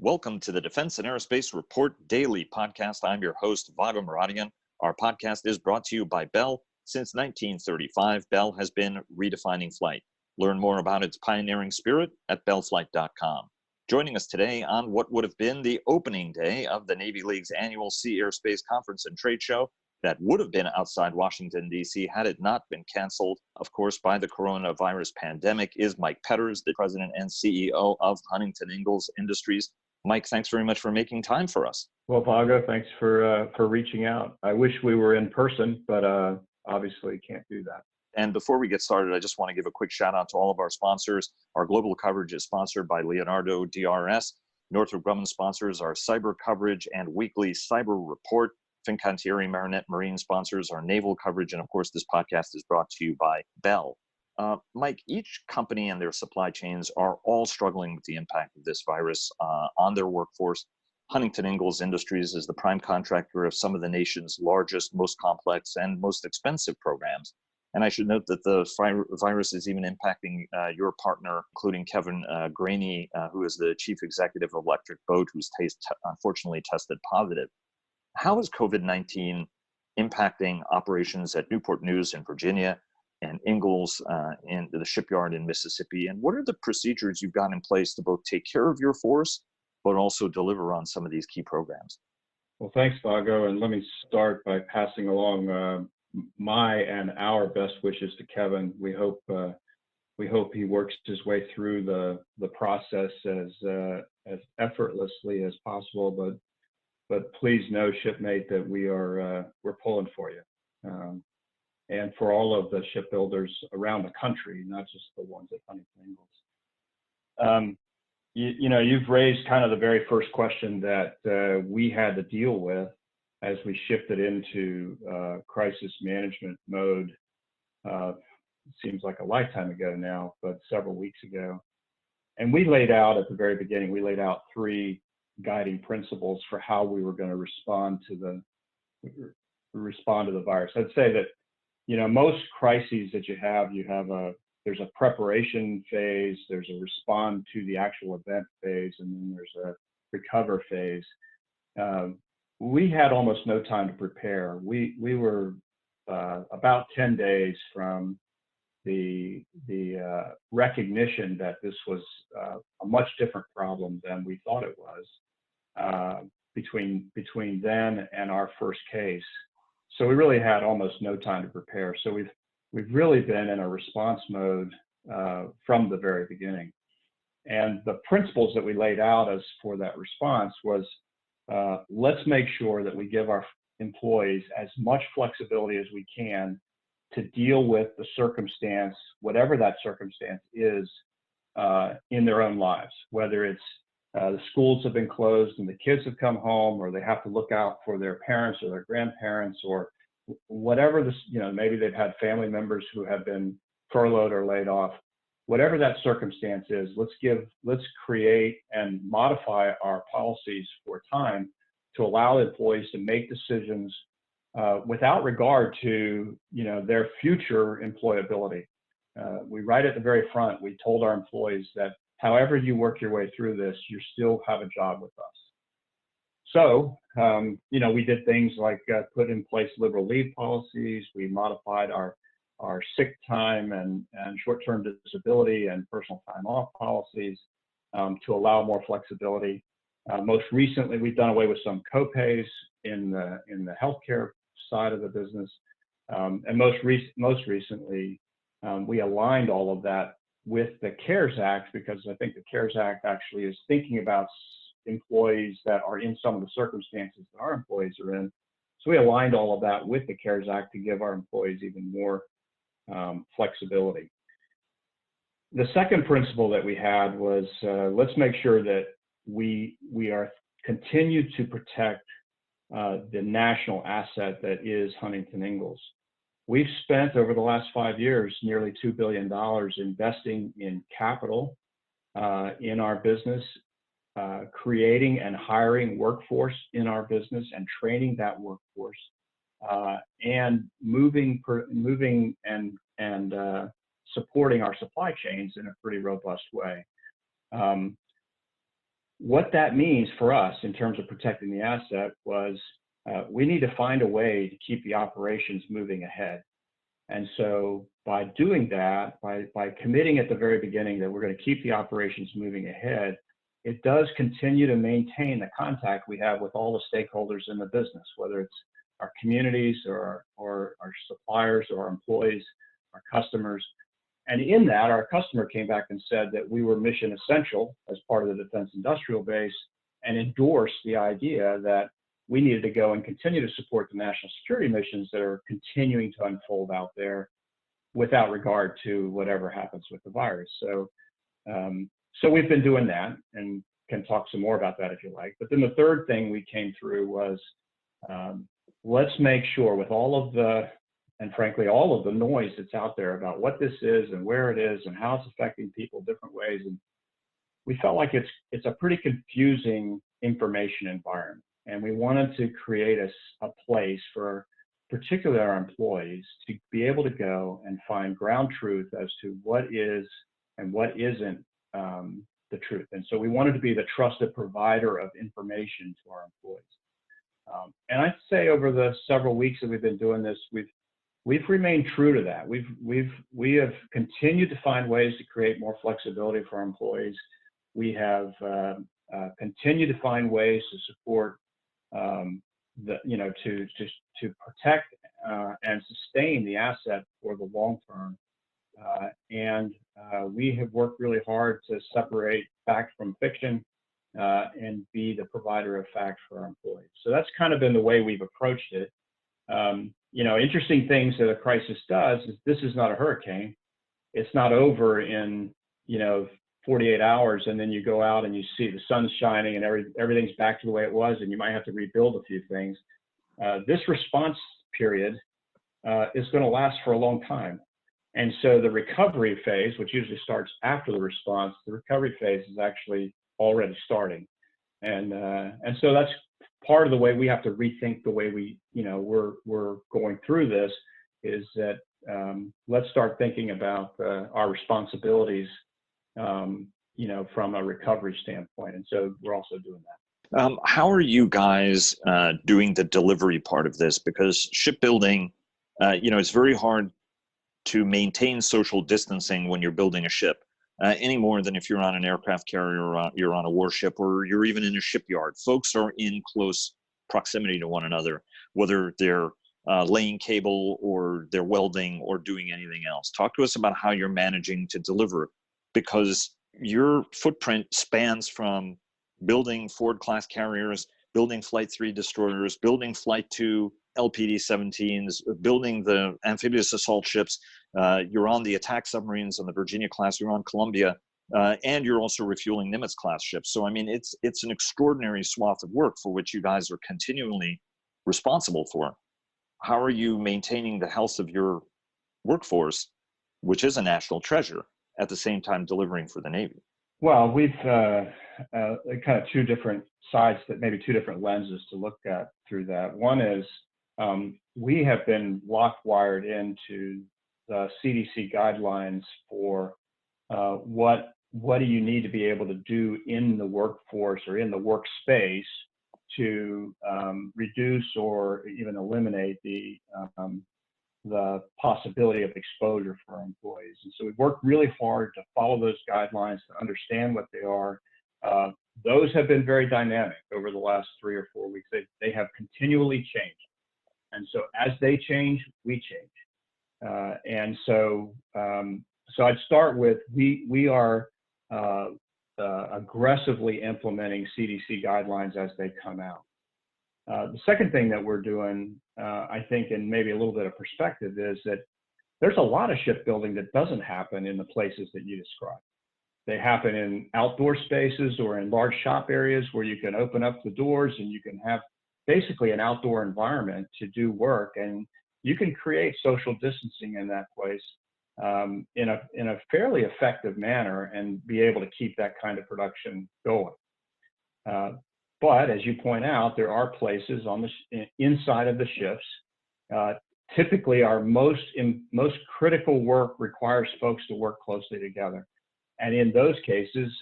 Welcome to the Defense and Aerospace Report Daily podcast. I'm your host, Vago Muradian. Our podcast is brought to you by Bell. Since 1935, Bell has been redefining flight. Learn more about its pioneering spirit at bellflight.com. Joining us today on what would have been the opening day of the Navy League's annual Sea Airspace Conference and Trade Show that would have been outside Washington, D.C. had it not been canceled, of course, by the coronavirus pandemic, is Mike Petters, the president and CEO of Huntington Ingalls Industries. Mike, thanks very much for making time for us. Well, Vago, thanks for reaching out. I wish we were in person, but obviously can't do that. And before we get started, I just want to give a quick shout out to all of our sponsors. Our global coverage is sponsored by Leonardo DRS. Northrop Grumman sponsors our cyber coverage and weekly cyber report. Fincantieri Marinette Marine sponsors our naval coverage. And of course, this podcast is brought to you by Bell. Mike, each company and their supply chains are all struggling with the impact of this virus on their workforce. Huntington Ingalls Industries is the prime contractor of some of the nation's largest, most complex, and most expensive programs. And I should note that the virus is even impacting your partner, including Kevin Graney, who is the chief executive of Electric Boat, who's unfortunately tested positive. How is COVID-19 impacting operations at Newport News in Virginia and Ingalls in the shipyard in Mississippi? And what are the procedures you've got in place to both take care of your force, but also deliver on some of these key programs? Well, thanks, Vago. And let me start by passing along my and our best wishes to Kevin. We hope he works his way through the process as effortlessly as possible. But please know, shipmate, that we're pulling for you. And for all of the shipbuilders around the country, not just the ones at Huntington Ingalls. You've raised kind of the very first question that we had to deal with as we shifted into crisis management mode. It seems like a lifetime ago now, but several weeks ago. And we laid out at the very beginning, three guiding principles for how we were going to respond to the virus. I'd say that most crises that you have there's a preparation phase, there's a respond to the actual event phase, and then there's a recover phase. We had almost no time to prepare. We were about 10 days from the recognition that this was a much different problem than we thought it was between then and our first case. So we really had almost no time to prepare. So we've really been in a response mode from the very beginning. And the principles that we laid out as for that response was, let's make sure that we give our employees as much flexibility as we can to deal with the circumstance, whatever that circumstance is, in their own lives, whether it's the schools have been closed and the kids have come home, or they have to look out for their parents or their grandparents, or whatever this, maybe they've had family members who have been furloughed or laid off. Whatever that circumstance is, let's create and modify our policies for time to allow employees to make decisions without regard to their future employability. We right at the very front, we told our employees that however you work your way through this, you still have a job with us. So, we did things like put in place liberal leave policies. We modified our sick time and short-term disability and personal time off policies to allow more flexibility. Most recently, we've done away with some co-pays in the healthcare side of the business. And most recently, we aligned all of that with the CARES Act, because I think the CARES Act actually is thinking about employees that are in some of the circumstances that our employees are in. So we aligned all of that with the CARES Act to give our employees even more flexibility. The second principle that we had was let's make sure that we are continue to protect the national asset that is Huntington Ingalls. We've spent over the last 5 years nearly $2 billion investing in capital in our business, creating and hiring workforce in our business and training that workforce, and moving and supporting our supply chains in a pretty robust way. what that means for us in terms of protecting the asset was we need to find a way to keep the operations moving ahead. And so by doing that, by committing at the very beginning that we're going to keep the operations moving ahead, it does continue to maintain the contact we have with all the stakeholders in the business, whether it's our communities or our suppliers or our employees, our customers. And in that, our customer came back and said that we were mission essential as part of the defense industrial base and endorsed the idea that we needed to go and continue to support the national security missions that are continuing to unfold out there without regard to whatever happens with the virus. So, so we've been doing that and can talk some more about that if you like. But then the third thing we came through was let's make sure with all of the, and frankly, all of the noise that's out there about what this is and where it is and how it's affecting people different ways. And we felt like it's a pretty confusing information environment. And we wanted to create a place for particularly our employees to be able to go and find ground truth as to what is and what isn't the truth. And so we wanted to be the trusted provider of information to our employees. And I'd say over the several weeks that we've been doing this, we've remained true to that. We have continued to find ways to create more flexibility for our employees. We have continued to find ways to support to protect and sustain the asset for the long term. And we have worked really hard to separate fact from fiction and be the provider of fact for our employees. So that's kind of been the way we've approached it. Interesting things that a crisis does is this is not a hurricane. It's not over in, 48 hours and then you go out and you see the sun's shining and everything's back to the way it was and you might have to rebuild a few things. This response period is going to last for a long time. And so the recovery phase, which usually starts after the response, the recovery phase is actually already starting. And so that's part of the way we have to rethink the way we're going through this is that let's start thinking about our responsibilities from a recovery standpoint. And so we're also doing that. How are you guys doing the delivery part of this? Because shipbuilding, it's very hard to maintain social distancing when you're building a ship, any more than if you're on an aircraft carrier or you're on a warship or you're even in a shipyard. Folks are in close proximity to one another, whether they're laying cable or they're welding or doing anything else. Talk to us about how you're managing to deliver, because your footprint spans from building Ford-class carriers, building Flight 3 destroyers, building Flight 2 LPD-17s, building the amphibious assault ships. You're on the attack submarines on the Virginia-class, you're on Columbia, and you're also refueling Nimitz-class ships. So, I mean, it's an extraordinary swath of work for which you guys are continually responsible for. How are you maintaining the health of your workforce, which is a national treasure, at the same time delivering for the Navy? Well, we've kind of two different sides, that maybe two different lenses to look at through that. One is we have been lock-wired into the CDC guidelines for what do you need to be able to do in the workforce or in the workspace to reduce or even eliminate the possibility of exposure for our employees. And so we've worked really hard to follow those guidelines, to understand what they are. Those have been very dynamic over the last 3 or 4 weeks. They have continually changed. And so as they change, we change. And so I'd start with, we are aggressively implementing CDC guidelines as they come out. The second thing that we're doing, I think, and maybe a little bit of perspective, is that there's a lot of shipbuilding that doesn't happen in the places that you described. They happen in outdoor spaces or in large shop areas where you can open up the doors and you can have basically an outdoor environment to do work, and you can create social distancing in that place in a fairly effective manner and be able to keep that kind of production going. But as you point out, there are places on the inside of the ships. Typically, our most critical work requires folks to work closely together. And in those cases,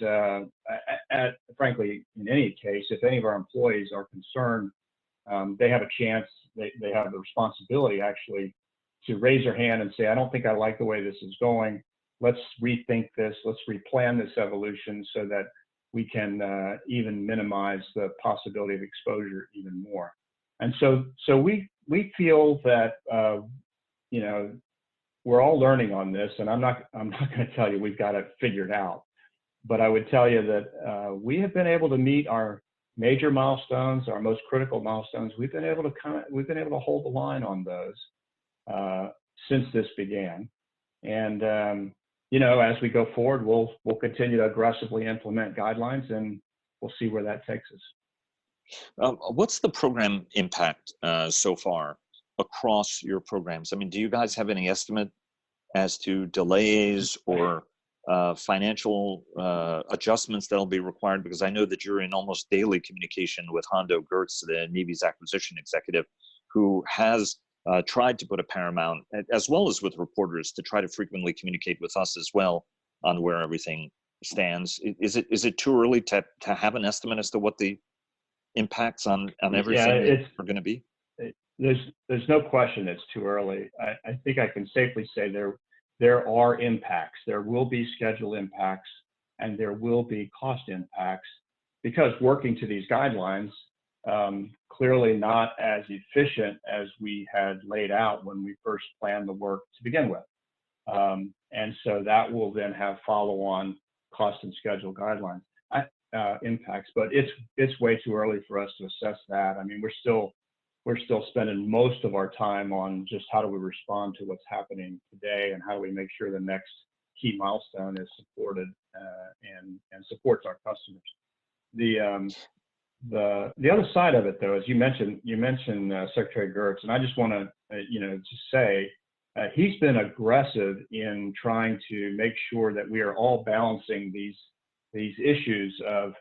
frankly, in any case, if any of our employees are concerned, they have a chance, they have the responsibility actually to raise their hand and say, I don't think I like the way this is going. Let's rethink this. Let's replan this evolution so that we can even minimize the possibility of exposure even more. And so we feel that, you know, we're all learning on this, and I'm not going to tell you we've got it figured out, but I would tell you that we have been able to meet our major milestones, our most critical milestones. We've been able to hold the line on those since this began, and you know, as we go forward, we'll continue to aggressively implement guidelines, and we'll see where that takes us. What's the program impact so far across your programs? I mean, do you guys have any estimate as to delays or financial adjustments that'll be required? Because I know that you're in almost daily communication with Hondo Gertz, the Navy's acquisition executive, who has tried to put a paramount, as well as with reporters, to try to frequently communicate with us as well on where everything stands. Is it too early to have an estimate as to what the impacts on everything are going to be? There's no question it's too early. I think I can safely say there are impacts. There will be schedule impacts, and there will be cost impacts, because working to these guidelines, clearly not as efficient as we had laid out when we first planned the work to begin with. And so that will then have follow-on cost and schedule guidelines impacts, but it's way too early for us to assess that. I mean, we're still spending most of our time on just how do we respond to what's happening today, and how do we make sure the next key milestone is supported and supports our customers. The other side of it, though, as you mentioned Secretary Gertz, and I just want to just say he's been aggressive in trying to make sure that we are all balancing these issues of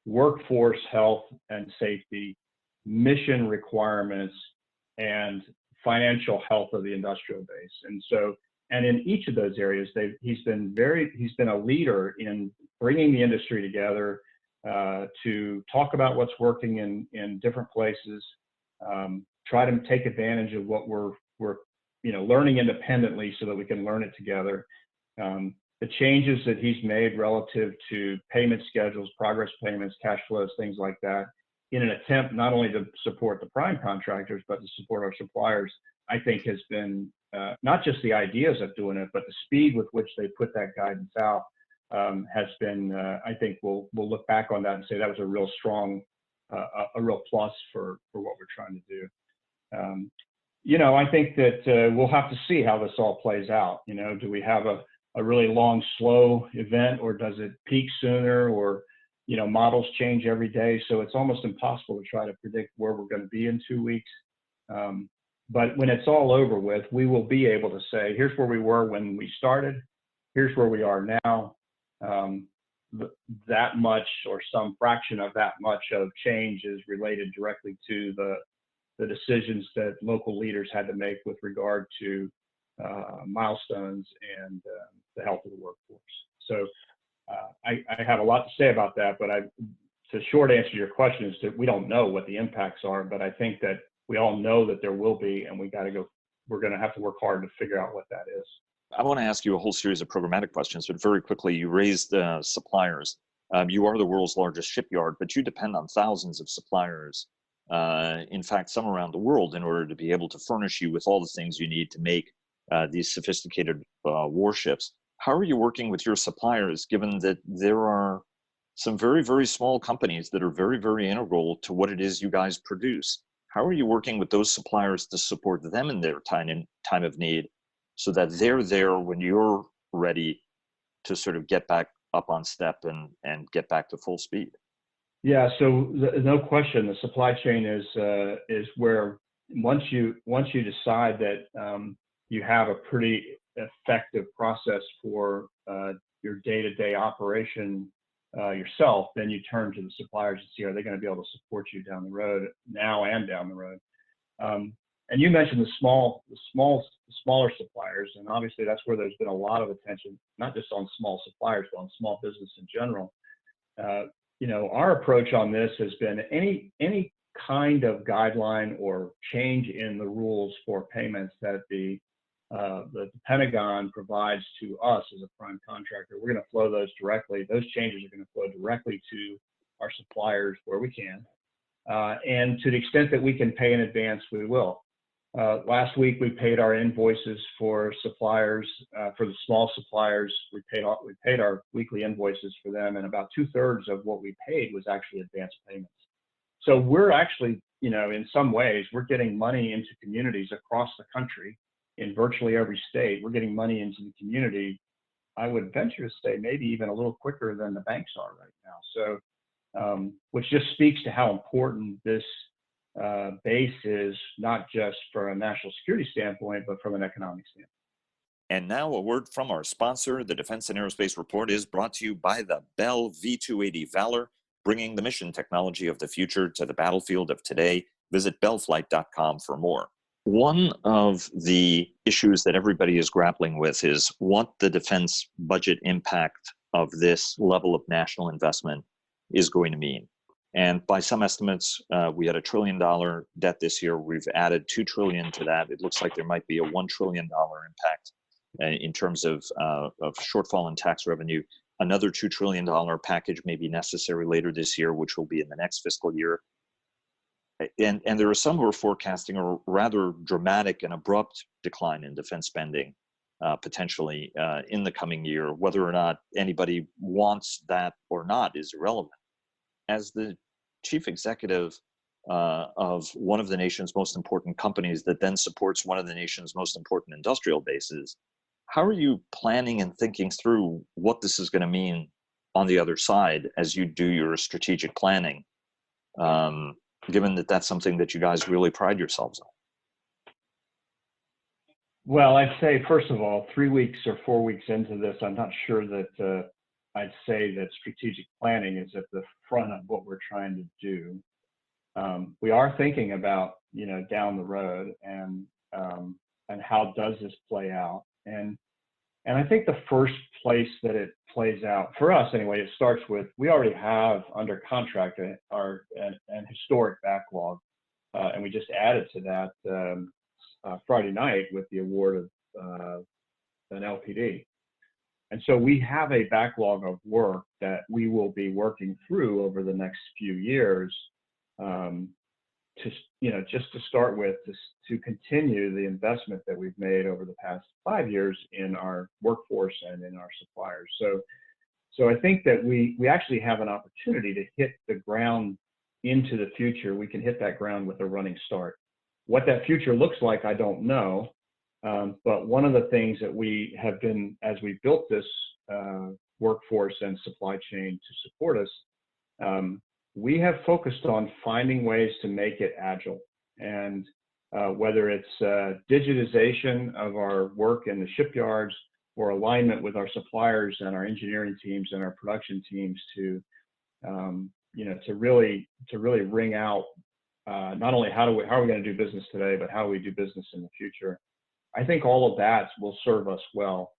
workforce health and safety, mission requirements, and financial health of the industrial base. And in each of those areas, he's been a leader in bringing the industry together to talk about what's working in different places, try to take advantage of what we're learning independently so that we can learn it together. The changes that he's made relative to payment schedules, progress payments, cash flows, things like that, in an attempt not only to support the prime contractors, but to support our suppliers, I think has been not just the ideas of doing it, but the speed with which they put that guidance out has been, I think we'll look back on that and say that was a real strong, a real plus for what we're trying to do. I think that we'll have to see how this all plays out. Do we have a really long, slow event, or does it peak sooner, or models change every day, so it's almost impossible to try to predict where we're going to be in 2 weeks. But when it's all over with, we will be able to say, here's where we were when we started, here's where we are now. That much, or some fraction of that much of change, is related directly to the decisions that local leaders had to make with regard to milestones and the health of the workforce. So I have a lot to say about that, but the short answer to your question is that we don't know what the impacts are, but I think that we all know that there will be, and we're going to have to work hard to figure out what that is. I want to ask you a whole series of programmatic questions, but very quickly, you raised suppliers. You are the world's largest shipyard, but you depend on thousands of suppliers, in fact, some around the world, in order to be able to furnish you with all the things you need to make these sophisticated warships. How are you working with your suppliers, given that there are some very, very small companies that are very, very integral to what it is you guys produce? How are you working with those suppliers to support them in their time of need, so that they're there when you're ready to sort of get back up on step and get back to full speed? Yeah, so no question, the supply chain is where once you decide that you have a pretty effective process for your day-to-day operation yourself, then you turn to the suppliers and see, are they going to be able to support you down the road, now and down the road. And you mentioned the smaller suppliers, and obviously that's where there's been a lot of attention, not just on small suppliers, but on small business in general. our approach on this has been any kind of guideline or change in the rules for payments that the Pentagon provides to us as a prime contractor. We're going to flow those directly. Those changes are going to flow directly to our suppliers where we can. And to the extent that we can pay in advance, we will. Last week, we paid our invoices for suppliers, for the small suppliers. We paid our weekly invoices for them, and about 2/3 of what we paid was actually advance payments. So we're actually, in some ways, we're getting money into communities across the country in virtually every state. We're getting money into the community, I would venture to say, maybe even a little quicker than the banks are right now. So, which just speaks to how important this base is, not just from a national security standpoint, but from an economic standpoint. And now a word from our sponsor. The Defense and Aerospace Report is brought to you by the Bell V-280 Valor, bringing the mission technology of the future to the battlefield of today. Visit bellflight.com for more. One of the issues that everybody is grappling with is what the defense budget impact of this level of national investment is going to mean. And by some estimates, we had $1 trillion debt this year. We've added $2 trillion to that. It looks like there might be a $1 trillion impact in terms of shortfall in tax revenue. Another $2 trillion package may be necessary later this year, which will be in the next fiscal year. And there are some who are forecasting a rather dramatic and abrupt decline in defense spending, potentially in the coming year. Whether or not anybody wants that or not is irrelevant. As the chief executive of one of the nation's most important companies that then supports one of the nation's most important industrial bases, how are you planning and thinking through what this is going to mean on the other side as you do your strategic planning, given that that's something that you guys really pride yourselves on? Well, I'd say, first of all, 3 weeks or 4 weeks into this, I'm not sure that I'd say that strategic planning is at the front of what we're trying to do. We are thinking about, down the road and how does this play out. And I think the first place that it plays out, for us anyway, it starts with, we already have under contract an historic backlog. And we just added to that Friday night with the award of an LPD. And so we have a backlog of work that we will be working through over the next few years, just to start with, to continue the investment that we've made over the past 5 years in our workforce and in our suppliers. So I think that we actually have an opportunity to hit the ground into the future. We can hit that ground with a running start. What that future looks like, I don't know. But one of the things that we have been, as we built this workforce and supply chain to support us, we have focused on finding ways to make it agile. And whether it's digitization of our work in the shipyards or alignment with our suppliers and our engineering teams and our production teams to really ring out not only how are we going to do business today, but how we do business in the future. I think all of that will serve us well.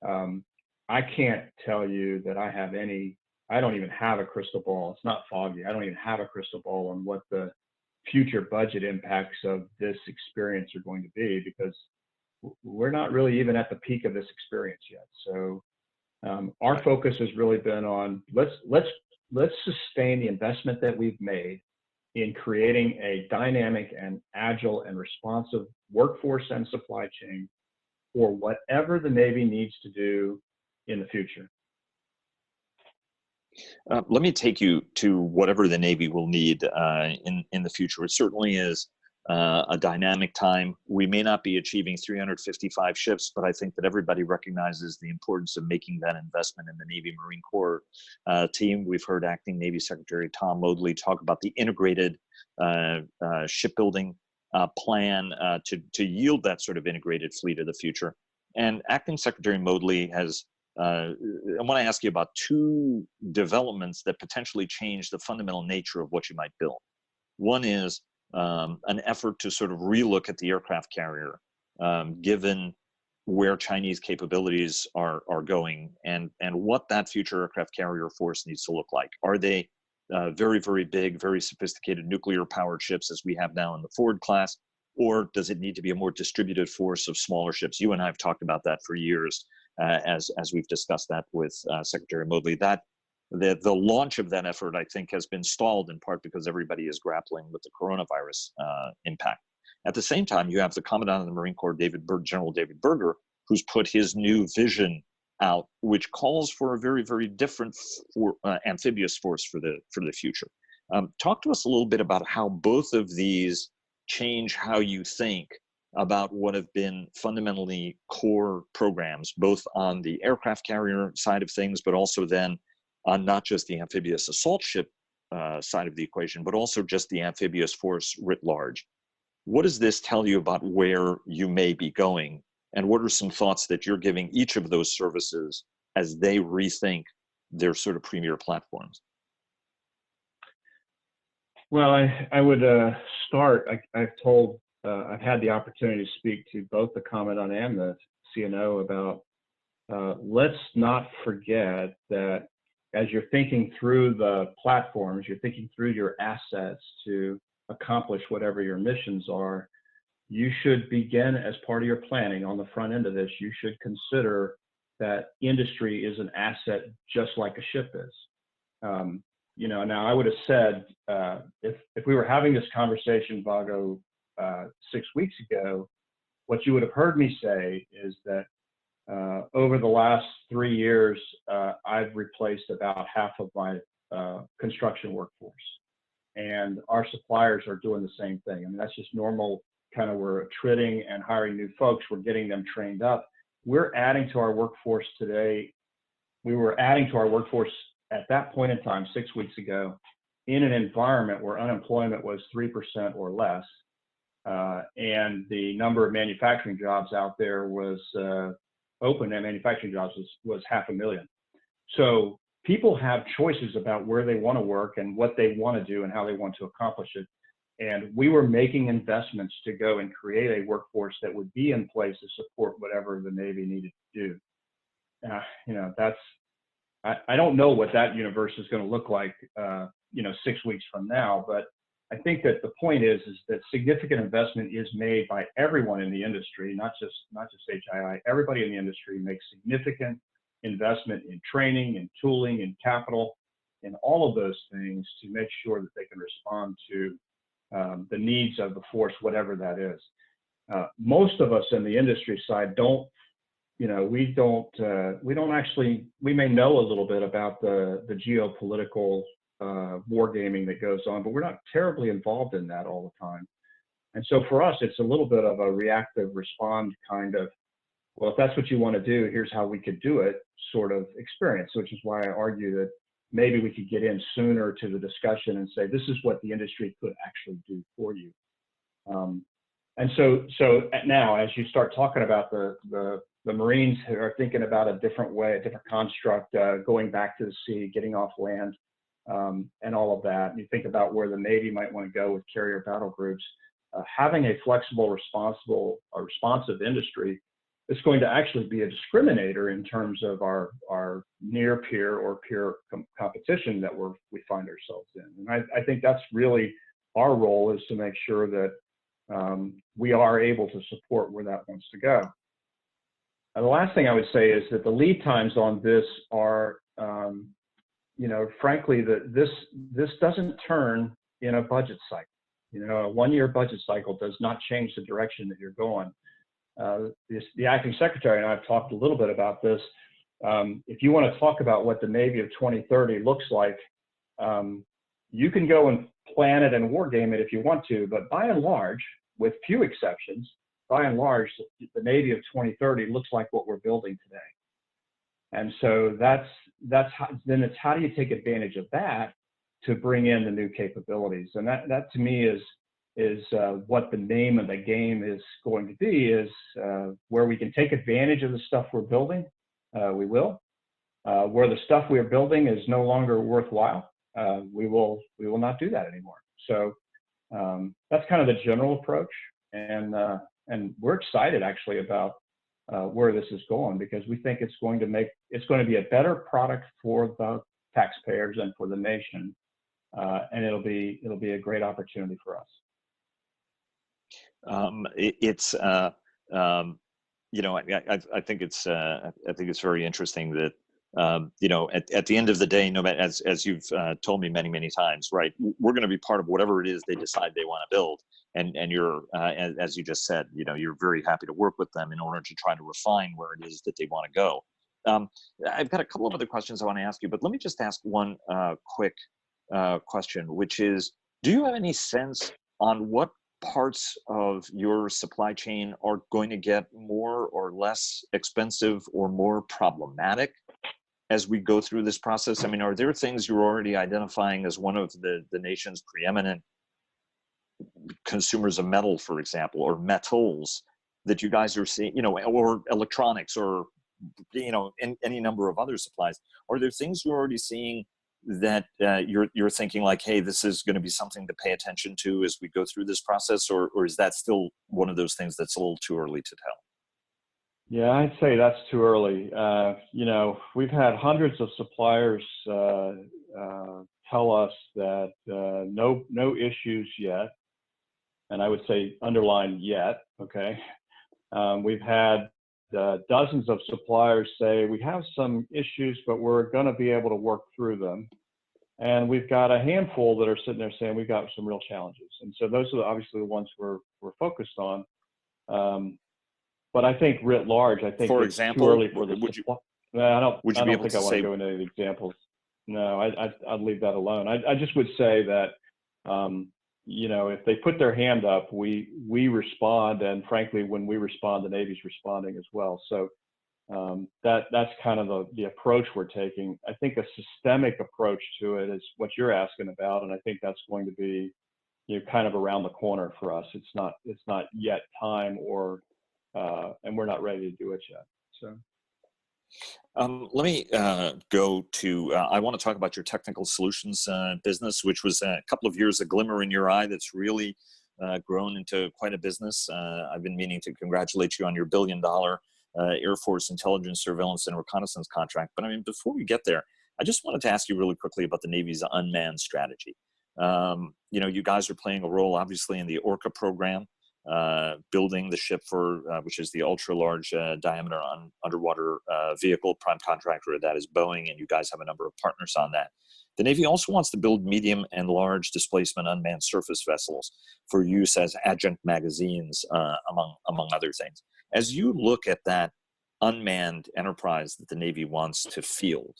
I can't tell you that I don't even have a crystal ball. It's not foggy. I don't even have a crystal ball on what the future budget impacts of this experience are going to be, because we're not really even at the peak of this experience yet. So our focus has really been on let's sustain the investment that we've made in creating a dynamic and agile and responsive workforce and supply chain for whatever the Navy needs to do in the future. Let me take you to whatever the Navy will need in the future. It certainly is a dynamic time. We may not be achieving 355 ships, but I think that everybody recognizes the importance of making that investment in the Navy Marine Corps team. We've heard Acting Navy Secretary Tom Modly talk about the integrated shipbuilding plan to yield that sort of integrated fleet of the future. And Acting Secretary Modly has I want to ask you about two developments that potentially change the fundamental nature of what you might build. One is an effort to sort of relook at the aircraft carrier, given where Chinese capabilities are going, and what that future aircraft carrier force needs to look like. Are they very, very big, very sophisticated nuclear-powered ships as we have now in the Ford class? Or does it need to be a more distributed force of smaller ships? You and I have talked about that for years, as we've discussed that with Secretary Moodley. That the launch of that effort, I think, has been stalled in part because everybody is grappling with the coronavirus impact. At the same time, you have the Commandant of the Marine Corps, General David Berger, who's put his new vision out, which calls for a very, very different amphibious force for the future. Talk to us a little bit about how both of these change how you think about what have been fundamentally core programs, both on the aircraft carrier side of things, but also then on not just the amphibious assault ship side of the equation, but also just the amphibious force writ large. What does this tell you about where you may be going? And what are some thoughts that you're giving each of those services as they rethink their sort of premier platforms? Well, I would start. I've had the opportunity to speak to both the Commandant and the CNO about let's not forget that as you're thinking through the platforms, you're thinking through your assets to accomplish whatever your missions are, you should begin as part of your planning on the front end of this. You should consider that industry is an asset just like a ship is. You know, now I would have said, if we were having this conversation, Vago, 6 weeks ago, what you would have heard me say is that over the last 3 years, I've replaced about half of my construction workforce. And our suppliers are doing the same thing. I mean, that's just normal, kind of we're attriting and hiring new folks. We're getting them trained up. We're adding to our workforce today. We were adding to our workforce at that point in time, 6 weeks ago, in an environment where unemployment was 3% or less. And the number of manufacturing jobs out there was open, and manufacturing jobs was 500,000. So people have choices about where they want to work and what they want to do and how they want to accomplish it. And we were making investments to go and create a workforce that would be in place to support whatever the Navy needed to do. You know, I don't know what that universe is going to look like, you know, 6 weeks from now, but I think that the point is that significant investment is made by everyone in the industry, not just HII. Everybody in the industry makes significant investment in training, in tooling, in capital, in all of those things to make sure that they can respond to the needs of the force, whatever that is. Most of us in the industry side don't, you know, we don't actually, we may know a little bit about the geopolitical wargaming that goes on, but we're not terribly involved in that all the time. And so for us, it's a little bit of a reactive respond kind of, well, if that's what you want to do, here's how we could do it sort of experience, which is why I argue that maybe we could get in sooner to the discussion and say, this is what the industry could actually do for you. And so now, as you start talking about the Marines who are thinking about a different way, a different construct, going back to the sea, getting off land, and all of that, and you think about where the Navy might want to go with carrier battle groups, having a flexible, responsive industry is going to actually be a discriminator in terms of our near peer or peer competition that we find ourselves in. And I think that's really our role, is to make sure that we are able to support where that wants to go. And the last thing I would say is that the lead times on this are, you know, frankly, this doesn't turn in a budget cycle. You know, a one-year budget cycle does not change the direction that you're going. The acting secretary and I have talked a little bit about this. If you want to talk about what the Navy of 2030 looks like, you can go and plan it and war game it if you want to, but by and large, with few exceptions, by and large, the Navy of 2030 looks like what we're building today. And so that's how, then it's how do you take advantage of that to bring in the new capabilities? And that to me is what the name of the game is going to be, is where we can take advantage of the stuff we're building, we will. Where the stuff we're building is no longer worthwhile, we will not do that anymore. So that's kind of the general approach, and we're excited actually about where this is going, because we think it's going to be a better product for the taxpayers and for the nation and it'll be a great opportunity for us. It's I think it's very interesting that at the end of the day, no matter, as you've told me many times, right, we're going to be part of whatever it is they decide they want to build, and you're as you just said, you're very happy to work with them in order to try to refine where it is that they want to go. I've got a couple of other questions I want to ask you, but let me just ask one quick question, which is, do you have any sense on what parts of your supply chain are going to get more or less expensive or more problematic as we go through this process? I mean, are there things you're already identifying as one of the nation's preeminent consumers of metal, for example, or metals, that you guys are seeing, or electronics, or any number of other supplies? Are there things you're already seeing that you're thinking like, hey, this is going to be something to pay attention to as we go through this process, or is that still one of those things that's a little too early to tell? Yeah, I'd say that's too early. We've had hundreds of suppliers tell us that no issues yet, and I would say underline yet. Okay, we've had dozens of suppliers say we have some issues, but we're going to be able to work through them. And we've got a handful that are sitting there saying we've got some real challenges. And so those are obviously the ones we're focused on. But I think writ large, I think for it's example, too early for the I don't think I want to go into any examples. No, I'd leave that alone. I just would say that if they put their hand up, we respond, and frankly, when we respond, the Navy's responding as well. So that's kind of the approach we're taking. I think a systemic approach to it is what you're asking about, and I think that's going to be kind of around the corner for us. It's not yet time, and we're not ready to do it yet. So. Let me go to, I want to talk about your technical solutions business, which was a couple of years, a glimmer in your eye that's really grown into quite a business. I've been meaning to congratulate you on your $1 billion Air Force intelligence, surveillance, and reconnaissance contract. But I mean, before we get there, I just wanted to ask you really quickly about the Navy's unmanned strategy. You guys are playing a role, obviously, in the Orca program, building the ship for, which is the ultra large diameter underwater vehicle. Prime contractor of that is Boeing, and you guys have a number of partners on that. The Navy also wants to build medium and large displacement unmanned surface vessels for use as adjunct magazines, among other things. As you look at that unmanned enterprise that the Navy wants to field,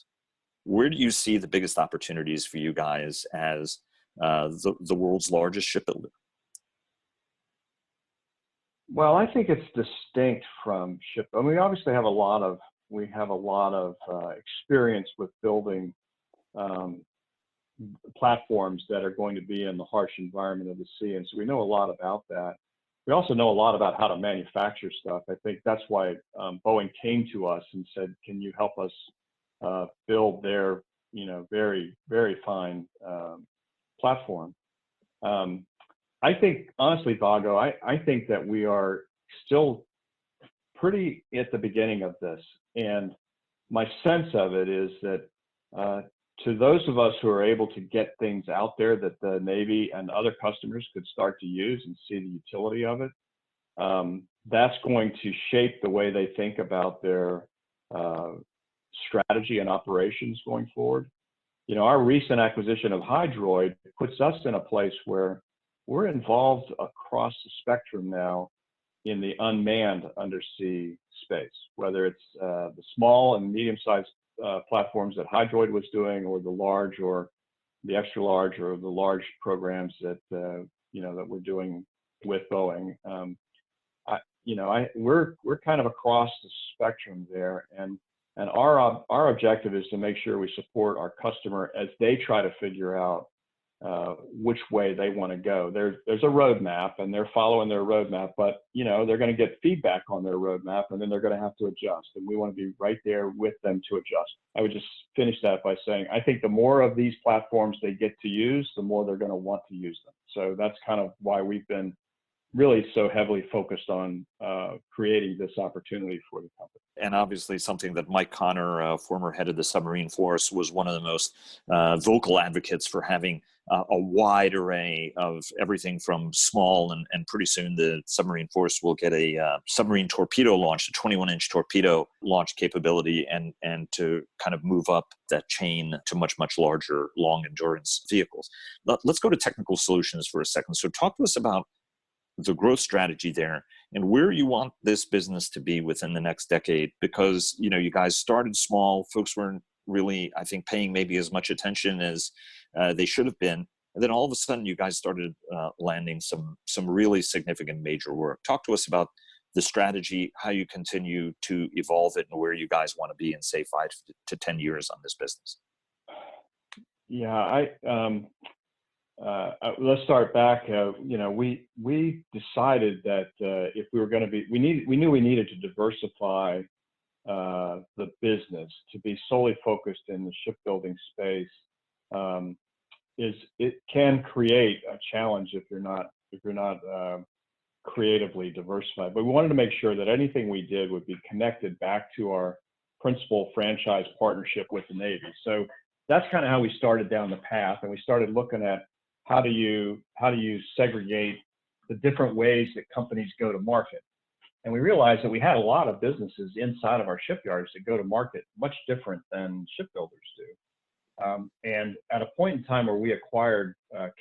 where do you see the biggest opportunities for you guys as the world's largest shipbuilder? Well, I think it's distinct from ship. I mean, we obviously have a lot of experience with building platforms that are going to be in the harsh environment of the sea, and so we know a lot about that. We also know a lot about how to manufacture stuff. I think that's why Boeing came to us and said, "Can you help us build their, very, very fine platform?" I think, honestly, Vago, I think that we are still pretty at the beginning of this. And my sense of it is that to those of us who are able to get things out there that the Navy and other customers could start to use and see the utility of it, that's going to shape the way they think about their strategy and operations going forward. Our recent acquisition of Hydroid puts us in a place where we're involved across the spectrum now in the unmanned undersea space, whether it's the small and medium-sized platforms that Hydroid was doing, or the large, or the extra large, or the large programs that that we're doing with Boeing. We're kind of across the spectrum there, and our objective is to make sure we support our customer as they try to figure out which way they want to go. There's a roadmap, and they're following their roadmap, but they're going to get feedback on their roadmap, and then they're going to have to adjust, and we want to be right there with them to adjust. I would just finish that by saying, I think the more of these platforms they get to use, the more they're going to want to use them. So that's kind of why we've been really so heavily focused on creating this opportunity for the company. And obviously something that Mike Connor, former head of the submarine force, was one of the most vocal advocates for having a wide array of everything from small, and pretty soon the submarine force will get a submarine torpedo launch, a 21-inch torpedo launch capability, and to kind of move up that chain to much, much larger long endurance vehicles. Let's go to technical solutions for a second. So talk to us about the growth strategy there and where you want this business to be within the next decade, because you guys started small. Folks weren't really, I think, paying maybe as much attention as they should have been, and then all of a sudden you guys started landing some really significant major work. Talk to us about the strategy, how you continue to evolve it, and where you guys want to be in, say, 5 to 10 years on this business. Yeah, let's start back. We decided that if we were going to be, we knew we needed to diversify the business. To be solely focused in the shipbuilding space it can create a challenge if you're not creatively diversified. But we wanted to make sure that anything we did would be connected back to our principal franchise partnership with the Navy. So that's kind of how we started down the path, and we started looking at how do you segregate the different ways that companies go to market. And we realized that we had a lot of businesses inside of our shipyards that go to market much different than shipbuilders do. And at a point in time where we acquired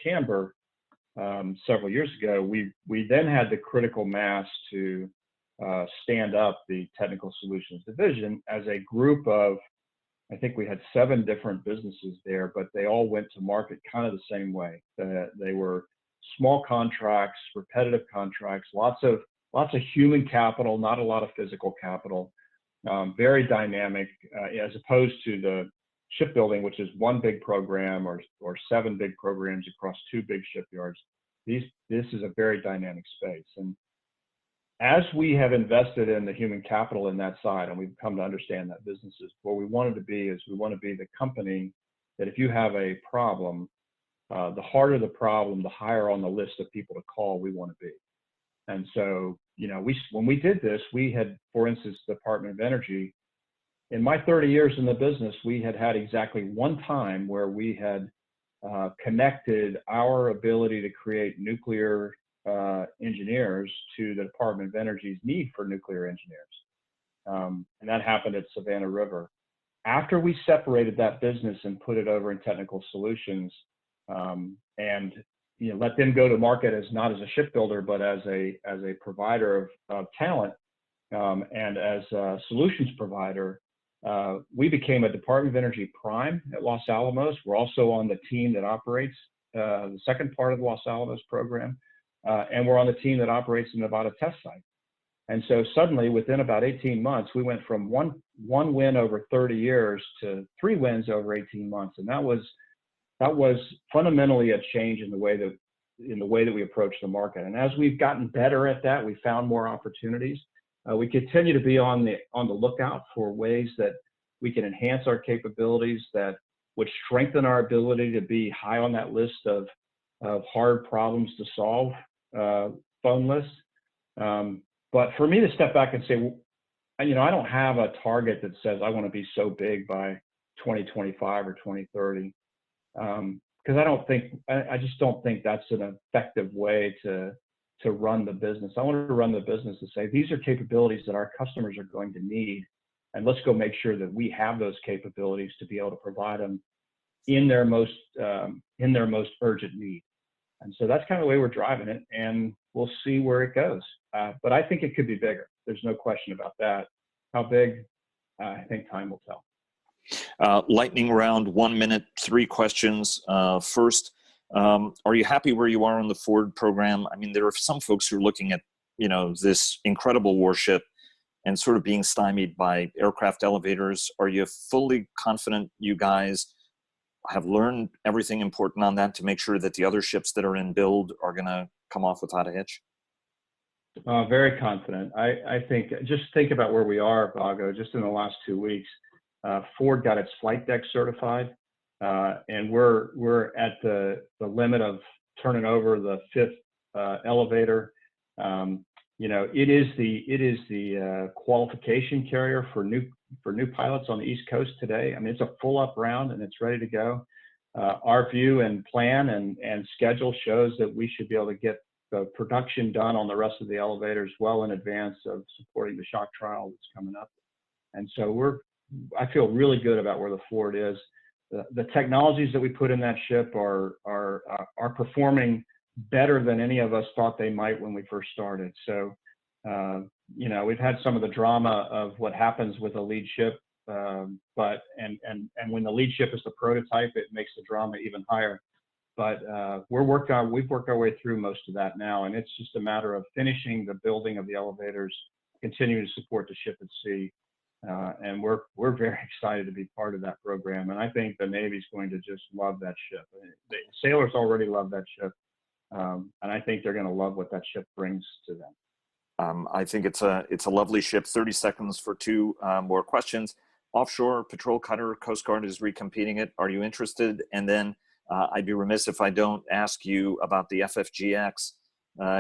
Camber several years ago, we then had the critical mass to stand up the Technical Solutions division as a group of, I think we had 7 different businesses there, but they all went to market kind of the same way. They were small contracts, repetitive contracts, lots of human capital, not a lot of physical capital, very dynamic, as opposed to the shipbuilding, which is one big program or 7 big programs across 2 big shipyards. This is a very dynamic space. And as we have invested in the human capital in that side, and we've come to understand that businesses, what we wanted to be is we want to be the company that if you have a problem, the harder the problem, the higher on the list of people to call we want to be. And so, when we did this, we had, for instance, the Department of Energy. In my 30 years in the business, we had exactly one time where we had connected our ability to create nuclear engineers to the Department of Energy's need for nuclear engineers. And that happened at Savannah River. After we separated that business and put it over in Technical Solutions, and let them go to market as not as a shipbuilder, but as a provider of talent, and as a solutions provider, we became a Department of Energy prime at Los Alamos. We're also on the team that operates the second part of the Los Alamos program, and we're on the team that operates the Nevada test site. And so suddenly, within about 18 months, we went from one win over 30 years to 3 wins over 18 months, and that was fundamentally a change in the way that we approach the market. And as we've gotten better at that, we found more opportunities. We continue to be on the lookout for ways that we can enhance our capabilities that would strengthen our ability to be high on that list of hard problems to solve phone list. But for me to step back and say, I don't have a target that says I want to be so big by 2025 or 2030, because I just don't think that's an effective way to run the business. I want to run the business to say, these are capabilities that our customers are going to need, and let's go make sure that we have those capabilities to be able to provide them in their most urgent need. And so that's kind of the way we're driving it, and we'll see where it goes. But I think it could be bigger. There's no question about that. How big? I think time will tell. Lightning round, 1 minute, 3 questions. First, are you happy where you are on the Ford program? I mean, there are some folks who are looking at, this incredible warship and sort of being stymied by aircraft elevators. Are you fully confident you guys have learned everything important on that to make sure that the other ships that are in build are going to come off without a hitch? Very confident. I think, just think about where we are, Vago, just in the last 2 weeks. Ford got its flight deck certified, and we're at the limit of turning over the 5th elevator. It is the qualification carrier for new pilots on the East Coast today. I mean, it's a full up round and it's ready to go. Our view and plan and schedule shows that we should be able to get the production done on the rest of the elevators well in advance of supporting the shock trial that's coming up. And so I feel really good about where the Ford is. The technologies that we put in that ship are performing better than any of us thought they might when we first started. So, you know, we've had some of the drama of what happens with a lead ship, but when the lead ship is the prototype, it makes the drama even higher. But we've worked our way through most of that now, and it's just a matter of finishing the building of the elevators, continuing to support the ship at sea. And we're very excited to be part of that program. And I think the Navy's going to just love that ship. The sailors already love that ship. And I think they're going to love what that ship brings to them. I think it's a lovely ship. 30 seconds for two more questions. Offshore patrol cutter, Coast Guard is recompeting it. Are you interested? And then I'd be remiss if I don't ask you about the FFGX.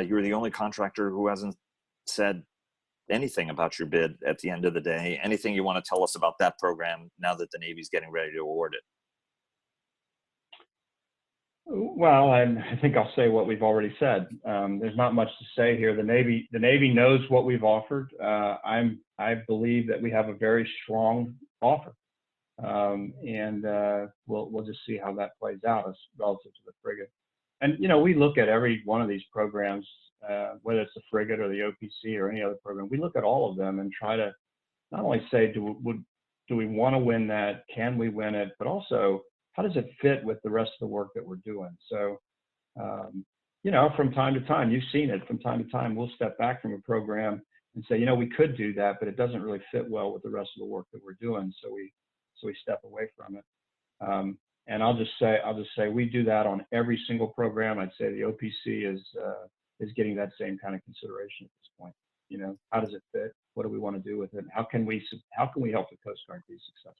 You're the only contractor who hasn't said anything about your bid at the end of the day. Anything you want to tell us about that program now that the Navy's getting ready to award it? Well, I think I'll say what we've already said. There's not much to say here. The Navy knows what we've offered. I believe that we have a very strong offer, and we'll just see how that plays out as relative to the frigate. And you know, we look at every one of these programs, whether it's the frigate or the OPC or any other program. We look at all of them and try to not only say, do we want to win that? Can we win it? But also, how does it fit with the rest of the work that we're doing? So, you know, from time to time, you've seen it. From time to time, we'll step back from a program and say, you know, we could do that, but it doesn't really fit well with the rest of the work that we're doing. So we step away from it. And I'll just say we do that on every single program. I'd say the OPC is getting that same kind of consideration at this point. You know, how does it fit? What do we want to do with it? How can we help the Coast Guard be successful?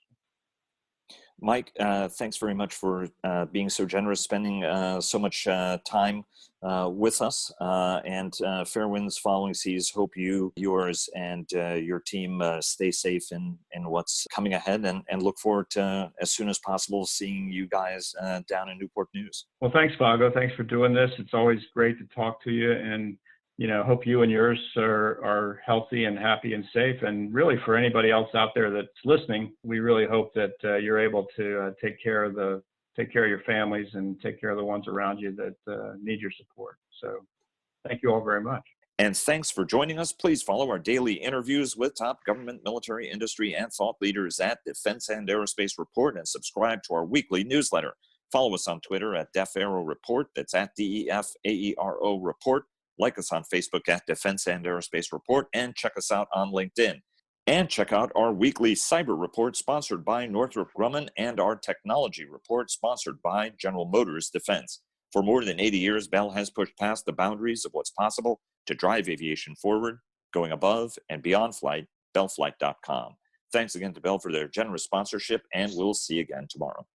Mike, thanks very much for being so generous, spending so much time with us. And fair winds, following seas. Hope you, yours, and your team stay safe in what's coming ahead, and look forward to, as soon as possible, seeing you guys down in Newport News. Well, thanks, Vago. Thanks for doing this. It's always great to talk to you, and you know, hope you and yours are healthy and happy and safe. And really, for anybody else out there that's listening, we really hope that you're able to take care of your families and take care of the ones around you that need your support. So thank you all very much. And thanks for joining us. Please follow our daily interviews with top government, military, industry, and thought leaders at Defense and Aerospace Report, and subscribe to our weekly newsletter. Follow us on Twitter at DEFAERO Report. That's at DEFAERO Report. Like us on Facebook at Defense and Aerospace Report, and check us out on LinkedIn. And check out our weekly Cyber Report sponsored by Northrop Grumman, and our Technology Report sponsored by General Motors Defense. For more than 80 years, Bell has pushed past the boundaries of what's possible to drive aviation forward, going above and beyond flight. Bellflight.com. Thanks again to Bell for their generous sponsorship, and we'll see you again tomorrow.